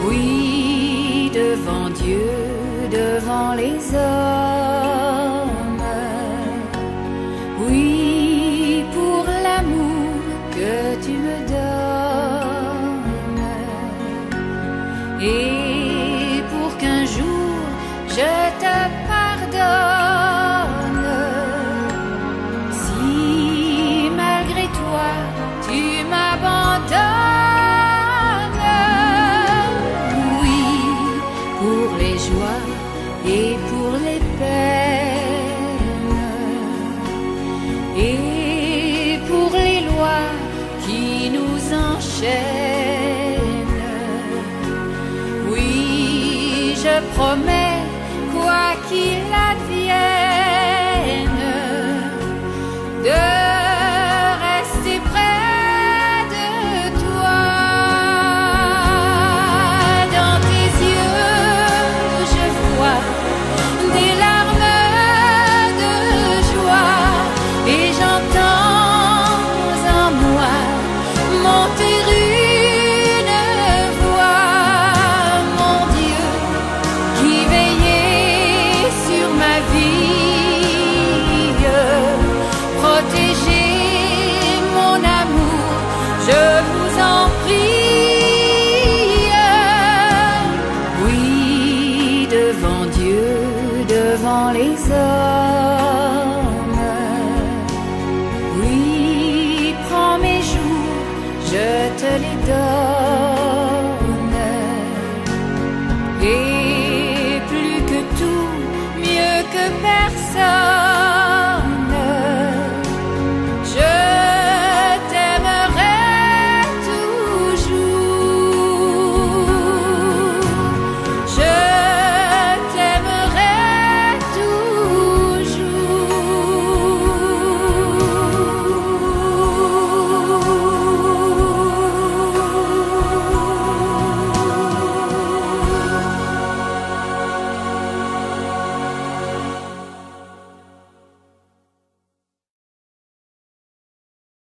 Oui, devant Dieu, devant les hommes. Oui, pour l'amour que tu me donnes. Et pour qu'un jour je te pardonne. Si malgré toi tu m'abandonnes. Oui, pour les joies et pour les peines. Et pour les lois qui nous enchaînent. Oui, je promets, quoi qu'il advienne, de rester près de toi. Dans tes yeux, je vois des larmes de joie et j'entends en moi monter une voix, mon Dieu, qui veillait sur ma vie, protéger mon amour, je vous en prie. Oui, devant Dieu, devant les hommes.